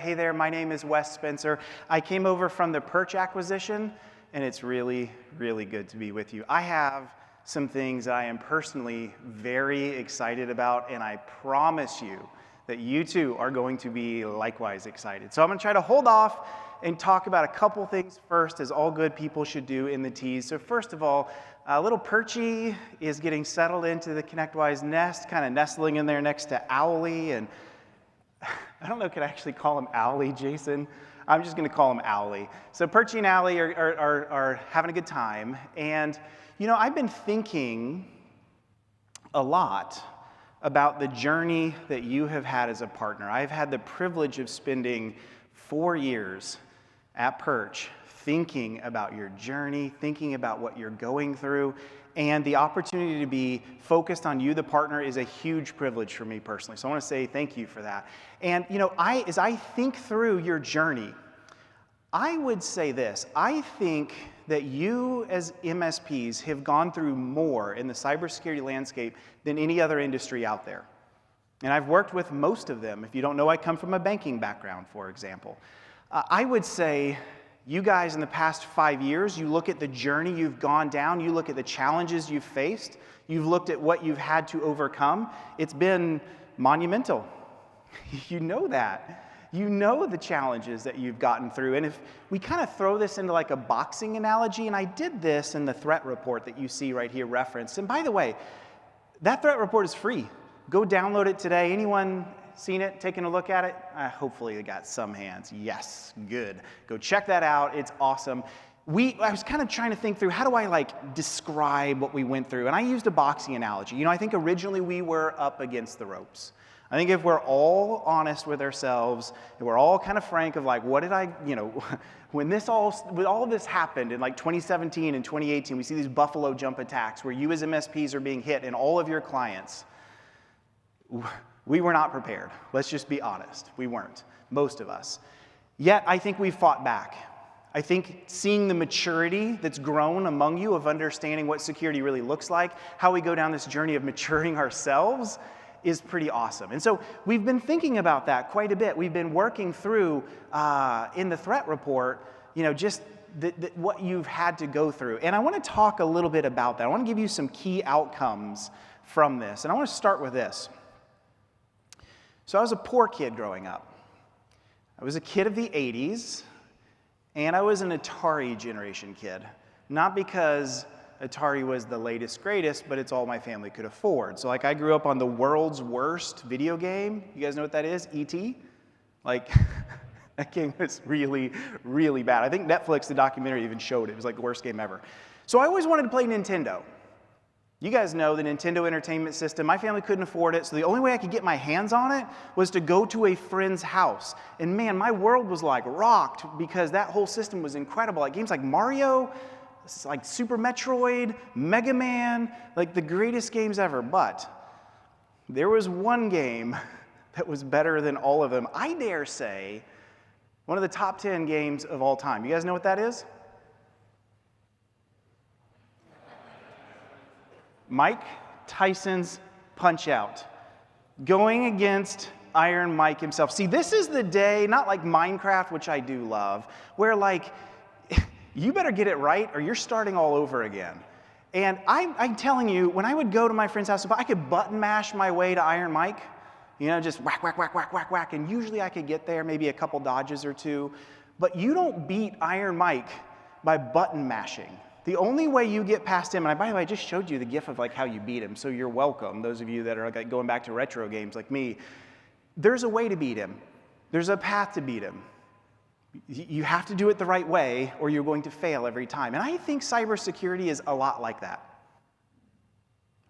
hey there, my name is Wes Spencer. I came over from the Perch acquisition, and it's really, really good to be with you. I have some things that I am personally very excited about, and I promise you that you too are going to be likewise excited. So I'm going to try to hold off and talk about a couple things first, as all good people should do in the tease. So first of all, little Perchy is getting settled into the ConnectWise nest, kind of nestling in there next to Owly. And I don't know, could I actually call him Owly, Jason? I'm just going to call him Owly. So Perchy and Owly are having a good time. And, you know, I've been thinking a lot about the journey that you have had as a partner. I've had the privilege of spending 4 years at Perch thinking about your journey, thinking about what you're going through, and the opportunity to be focused on you, the partner, is a huge privilege for me personally. So I want to say thank you for that. And, you know, as I think through your journey, I would say this. I think that you as MSPs have gone through more in the cybersecurity landscape than any other industry out there. And I've worked with most of them. If you don't know, I come from a banking background, for example. I would say you guys in the past 5 years, you look at the journey you've gone down, you look at the challenges you've faced, you've looked at what you've had to overcome. It's been monumental. You know that. You know the challenges that you've gotten through. And if we kind of throw this into like a boxing analogy, and I did this in the threat report that you see right here referenced. And by the way, that threat report is free. Go download it today. Anyone seen it, taken a look at it? Hopefully they got some hands. Yes, good. Go check that out. It's awesome. I was kind of trying to think through, how do I like describe what we went through? And I used a boxing analogy. You know, I think originally we were up against the ropes. I think if we're all honest with ourselves, and we're all kind of frank of like, what did I, you know, when all of this happened in like 2017 and 2018, we see these Buffalo jump attacks where you as MSPs are being hit and all of your clients. We were not prepared. Let's just be honest. We weren't, most of us. Yet, I think we fought back. I think seeing the maturity that's grown among you of understanding what security really looks like, how we go down this journey of maturing ourselves, is pretty awesome. And so we've been thinking about that quite a bit. We've been working through, in the threat report, you know, just what you've had to go through. And I want to talk a little bit about that. I want to give you some key outcomes from this. And I want to start with this. So I was a poor kid growing up. I was a kid of the 80s, and I was an Atari generation kid. Not because Atari was the latest, greatest, but it's all my family could afford. So like I grew up on the world's worst video game. You guys know what that is? E.T.? Like, that game was really, really bad. I think Netflix, the documentary, even showed it. It was like the worst game ever. So I always wanted to play Nintendo. You guys know the Nintendo Entertainment System. My family couldn't afford it, so the only way I could get my hands on it was to go to a friend's house. And man, my world was like rocked because that whole system was incredible. Like games like Mario, like Super Metroid, Mega Man, like the greatest games ever. But there was one game that was better than all of them. I dare say one of the top 10 games of all time. You guys know what that is? Mike Tyson's Punch-Out, going against Iron Mike himself. See, this is the day, not like Minecraft, which I do love, where like, you better get it right or you're starting all over again. And I'm telling you, when I would go to my friend's house, if I could button mash my way to Iron Mike, you know, just whack, whack, whack, whack, whack, whack, and usually I could get there, maybe a couple dodges or two, but you don't beat Iron Mike by button mashing. The only way you get past him, and by the way, I just showed you the gif of like how you beat him, so you're welcome, those of you that are like going back to retro games like me. There's a way to beat him. There's a path to beat him. You have to do it the right way or you're going to fail every time. And I think cybersecurity is a lot like that.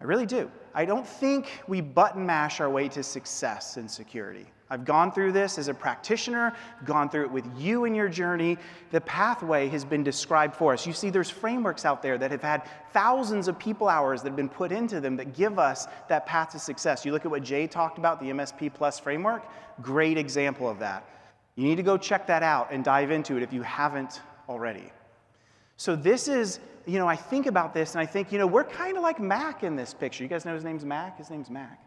I really do. I don't think we button mash our way to success in security. I've gone through this as a practitioner, gone through it with you in your journey. The pathway has been described for us. You see, there's frameworks out there that have had thousands of people hours that have been put into them that give us that path to success. You look at what Jay talked about, the MSP Plus framework, great example of that. You need to go check that out and dive into it if you haven't already. So this is, you know, I think about this and I think, you know, we're kind of like Mac in this picture. You guys know his name's Mac? His name's Mac.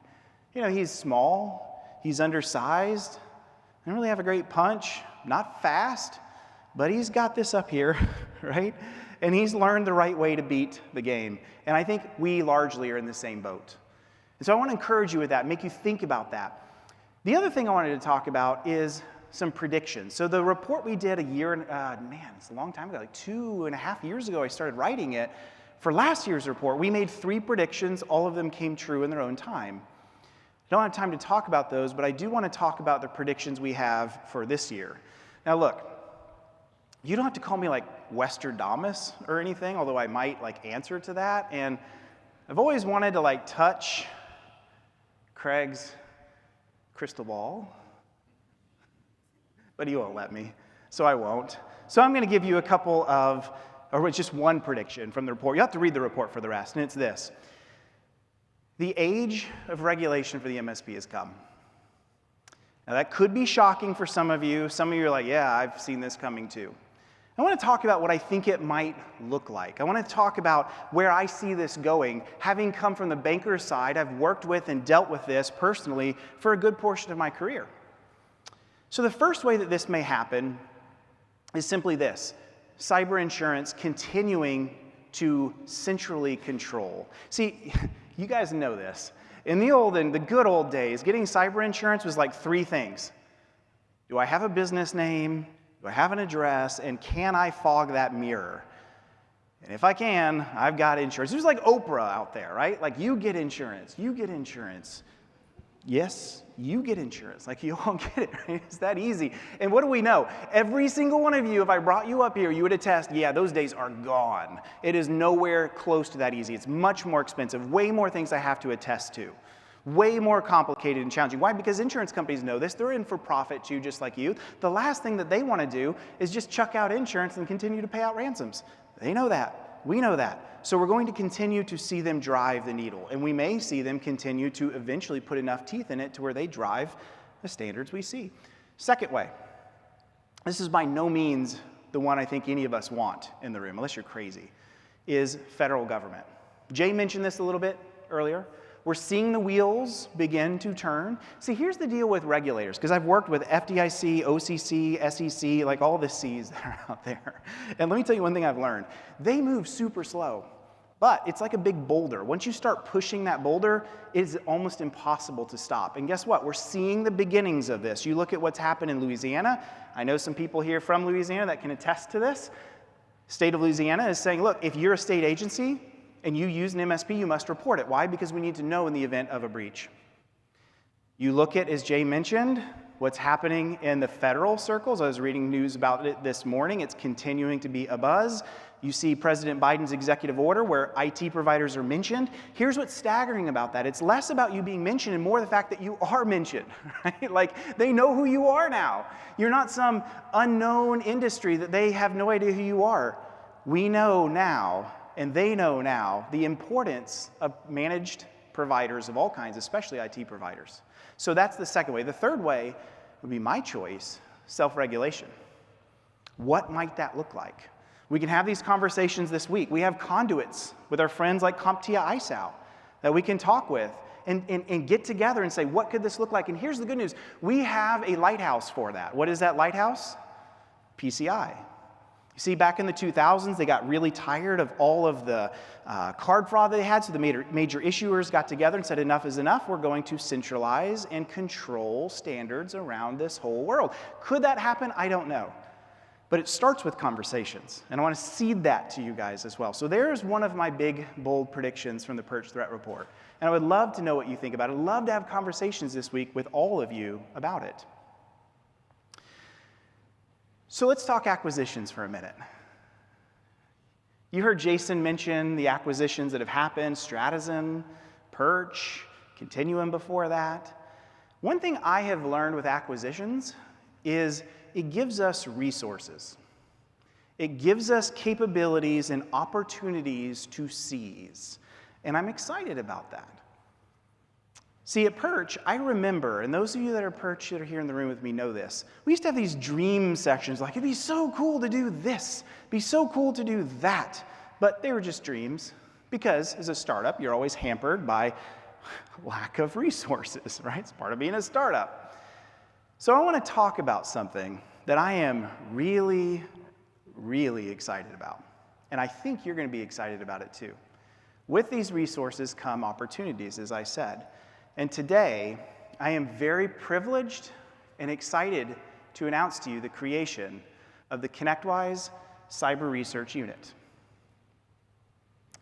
You know, he's small. He's undersized, Doesn't really have a great punch, not fast, but he's got this up here, right? And he's learned the right way to beat the game. And I think we largely are in the same boat. And so I want to encourage you with that, make you think about that. The other thing I wanted to talk about is some predictions. So the report we did it's a long time ago, like 2.5 years ago I started writing it. For last year's report, we made 3 predictions. All of them came true in their own time. I don't have time to talk about those, but I do want to talk about the predictions we have for this year. Now look, you don't have to call me like Westerdamus or anything, although I might like answer to that. And I've always wanted to like touch Craig's crystal ball, but he won't let me, so I won't. So I'm going to give you a couple of, or just one prediction from the report. You have to read the report for the rest, and it's this. The age of regulation for the MSP has come. Now that could be shocking for some of you. Some of you are like, yeah, I've seen this coming too. I want to talk about what I think it might look like. I want to talk about where I see this going. Having come from the banker's side, I've worked with and dealt with this personally for a good portion of my career. So the first way that this may happen is simply this: cyber insurance continuing to centrally control. See, you guys know this. In the good old days, getting cyber insurance was like 3 things. Do I have a business name? Do I have an address? And can I fog that mirror? And if I can, I've got insurance. There's like Oprah out there, right? Like, you get insurance. You get insurance. Yes, you get insurance. Like, you all get it, right? It's that easy. And what do we know? Every single one of you, if I brought you up here, you would attest, yeah, those days are gone. It is nowhere close to that easy. It's much more expensive, way more things I have to attest to. Way more complicated and challenging. Why? Because insurance companies know this. They're in for profit too, just like you. The last thing that they want to do is just chuck out insurance and continue to pay out ransoms. They know that. We know that. So we're going to continue to see them drive the needle. And we may see them continue to eventually put enough teeth in it to where they drive the standards we see. Second way. This is by no means the one I think any of us want in the room, unless you're crazy, is federal government. Jay mentioned this a little bit earlier. We're seeing the wheels begin to turn. See, here's the deal with regulators, because I've worked with FDIC, OCC, SEC, like all the C's that are out there. And let me tell you one thing I've learned. They move super slow, but it's like a big boulder. Once you start pushing that boulder, it's almost impossible to stop. And guess what? We're seeing the beginnings of this. You look at what's happened in Louisiana. I know some people here from Louisiana that can attest to this. State of Louisiana is saying, look, if you're a state agency, and you use an MSP, you must report it. Why? Because we need to know in the event of a breach. You look at, as Jay mentioned, what's happening in the federal circles. I was reading news about it this morning. It's continuing to be a buzz. You see President Biden's executive order where IT providers are mentioned. Here's what's staggering about that. It's less about you being mentioned and more the fact that you are mentioned, right? Like, they know who you are now. You're not some unknown industry that they have no idea who you are. We know now, and they know now, the importance of managed providers of all kinds, especially IT providers. So that's the second way. The third way would be my choice, self-regulation. What might that look like? We can have these conversations this week. We have conduits with our friends like CompTIA ISAL that we can talk with and get together and say, what could this look like? And here's the good news. We have a lighthouse for that. What is that lighthouse? PCI. You see, back in the 2000s, they got really tired of all of the card fraud they had, so the major issuers got together and said, enough is enough. We're going to centralize and control standards around this whole world. Could that happen? I don't know. But it starts with conversations, and I want to seed that to you guys as well. So there's one of my big, bold predictions from the Perch Threat Report, and I would love to know what you think about it. I'd love to have conversations this week with all of you about it. So let's talk acquisitions for a minute. You heard Jason mention the acquisitions that have happened, Stratizzen, Perch, Continuum before that. One thing I have learned with acquisitions is it gives us resources. It gives us capabilities and opportunities to seize. And I'm excited about that. See, at Perch, I remember, and those of you that are Perch that are here in the room with me know this, we used to have these dream sections, like, it'd be so cool to do this, it'd be so cool to do that. But they were just dreams, because as a startup, you're always hampered by lack of resources, right? It's part of being a startup. So I want to talk about something that I am really, really excited about. And I think you're going to be excited about it too. With these resources come opportunities, as I said. And today, I am very privileged and excited to announce to you the creation of the ConnectWise Cyber Research Unit.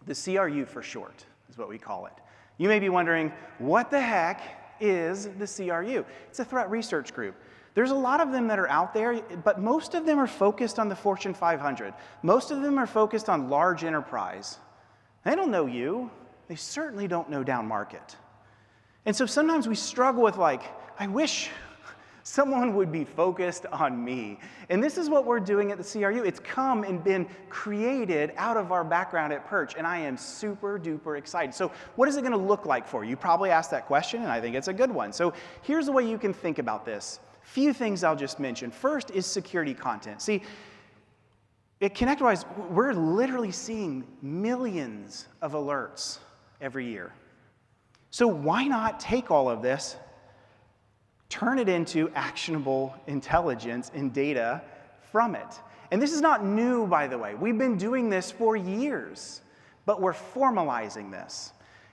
The CRU for short is what we call it. You may be wondering, what the heck is the CRU? It's a threat research group. There's a lot of them that are out there, but most of them are focused on the Fortune 500. Most of them are focused on large enterprise. They don't know you. They certainly don't know down market. And so sometimes we struggle with I wish someone would be focused on me. And this is what we're doing at the CRU. It's come and been created out of our background at Perch, and I am super duper excited. So what is it going to look like for you? You probably asked that question, and I think it's a good one. So here's the way you can think about this. Few things I'll just mention. First is security content. See, at ConnectWise, we're literally seeing millions of alerts every year. So why not take all of this, turn it into actionable intelligence and data from it? And this is not new, by the way. We've been doing this for years, but we're formalizing this,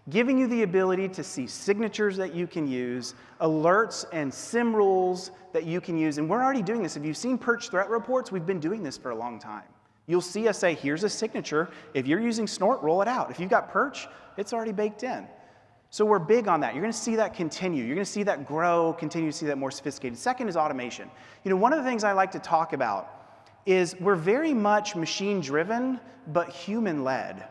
giving you the ability to see signatures that you can use, alerts and SIM rules that you can use. And we're already doing this. If you've seen Perch threat reports, we've been doing this for a long time. You'll see us say, here's a signature. If you're using Snort, roll it out. If you've got Perch, it's already baked in. So we're big on that. You're going to see that continue. You're going to see that grow, continue to see that more sophisticated. Second is automation. One of the things I like to talk about is we're very much machine-driven, but human-led.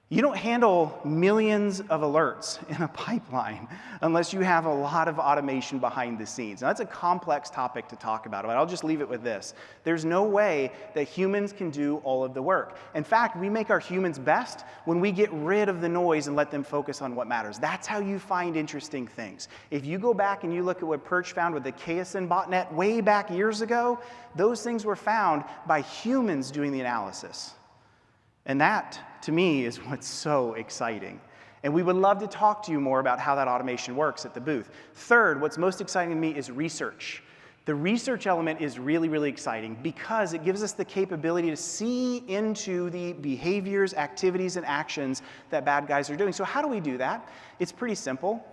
You don't handle millions of alerts in a pipeline unless you have a lot of automation behind the scenes. Now, that's a complex topic to talk about, but I'll just leave it with this. There's no way that humans can do all of the work. In fact, we make our humans best when we get rid of the noise and let them focus on what matters. That's how you find interesting things. If you go back and you look at what Perch found with the KSN botnet way back years ago, those things were found by humans doing the analysis. And that, to me, is what's so exciting. And we would love to talk to you more about how that automation works at the booth. Third, what's most exciting to me is research. The research element is really, really exciting because it gives us the capability to see into the behaviors, activities, and actions that bad guys are doing. So how do we do that? It's pretty simple.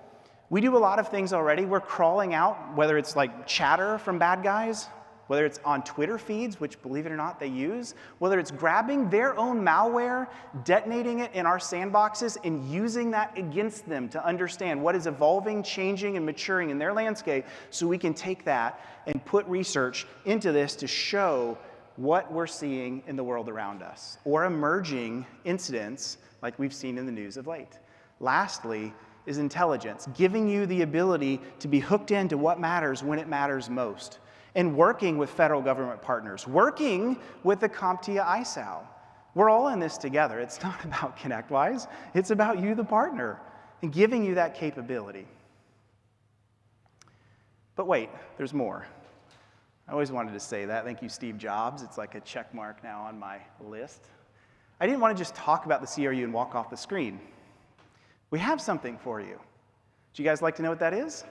We do a lot of things already. We're crawling out, whether it's like chatter from bad guys, whether it's on Twitter feeds, which, believe it or not, they use, whether it's grabbing their own malware, detonating it in our sandboxes, and using that against them to understand what is evolving, changing, and maturing in their landscape, so we can take that and put research into this to show what we're seeing in the world around us, or emerging incidents like we've seen in the news of late. Lastly is intelligence, giving you the ability to be hooked into what matters when it matters most. And working with federal government partners, working with the CompTIA ISAO. We're all in this together. It's not about ConnectWise. It's about you, the partner, and giving you that capability. But wait, there's more. I always wanted to say that. Thank you, Steve Jobs. It's like a check mark now on my list. I didn't want to just talk about the CRU and walk off the screen. We have something for you. Would you guys like to know what that is?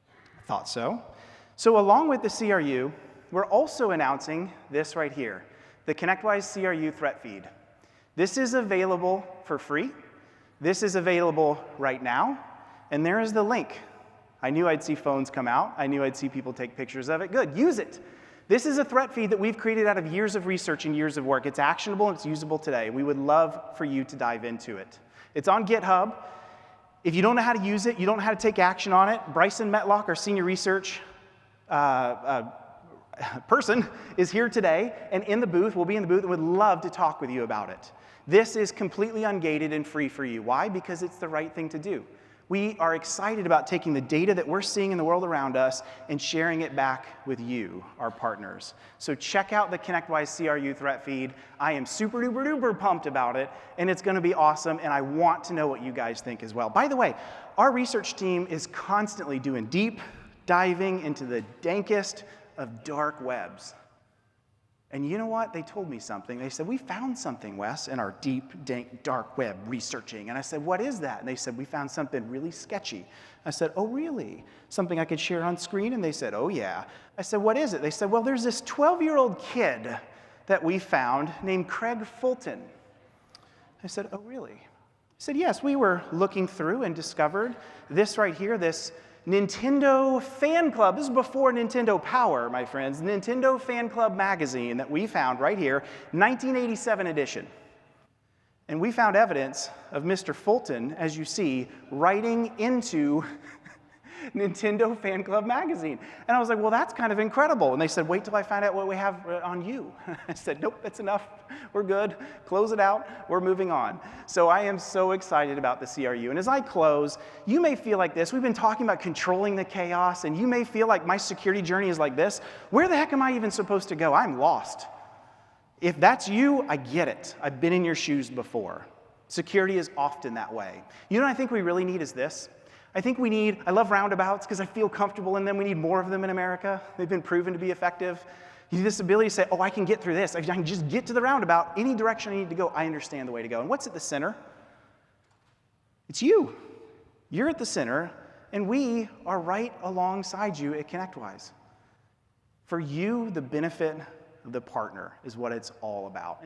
I thought so. So along with the CRU, we're also announcing this right here, the ConnectWise CRU threat feed. This is available for free. This is available right now. And there is the link. I knew I'd see phones come out. I knew I'd see people take pictures of it. Good, use it. This is a threat feed that we've created out of years of research and years of work. It's actionable and it's usable today. We would love for you to dive into it. It's on GitHub. If you don't know how to use it, you don't know how to take action on it, Bryson Metlock, our senior research person, is here today and in the booth. We'll be in the booth and would love to talk with you about it. This is completely ungated and free for you. Why? Because it's the right thing to do. We are excited about taking the data that we're seeing in the world around us and sharing it back with you, our partners. So check out the ConnectWise CRU threat feed. I am super duper duper pumped about it, and it's going to be awesome, and I want to know what you guys think as well. By the way, our research team is constantly doing deep diving into the dankest of dark webs. And you know what? They told me something. They said, we found something, Wes, in our deep, dank, dark web researching. And I said, what is that? And they said, we found something really sketchy. I said, oh, really? Something I could share on screen? And they said, oh, yeah. I said, what is it? They said, well, there's this 12-year-old kid that we found named Craig Fulton. I said, oh, really? I said, yes, we were looking through and discovered this right here, this Nintendo Fan Club. This is before Nintendo Power, my friends. Nintendo Fan Club magazine that we found right here, 1987 edition. And we found evidence of Mr. Fulton, as you see, writing into Nintendo Fan Club magazine. And I was like, well, that's kind of incredible. And they said, wait till I find out what we have on you. I said, nope, that's enough. We're good. Close it out. We're moving on. So I am so excited about the CRU. And as I close, you may feel like this. We've been talking about controlling the chaos, and you may feel like my security journey is like this. Where the heck am I even supposed to go? I'm lost. If that's you, I get it. I've been in your shoes before. Security is often that way. You know what I think we really need is this. I think we need, I love roundabouts because I feel comfortable in them. We need more of them in America. They've been proven to be effective. You have this ability to say, oh, I can get through this. I can just get to the roundabout. Any direction I need to go, I understand the way to go. And what's at the center? It's you. You're at the center, and we are right alongside you at ConnectWise. For you, the benefit of the partner is what it's all about.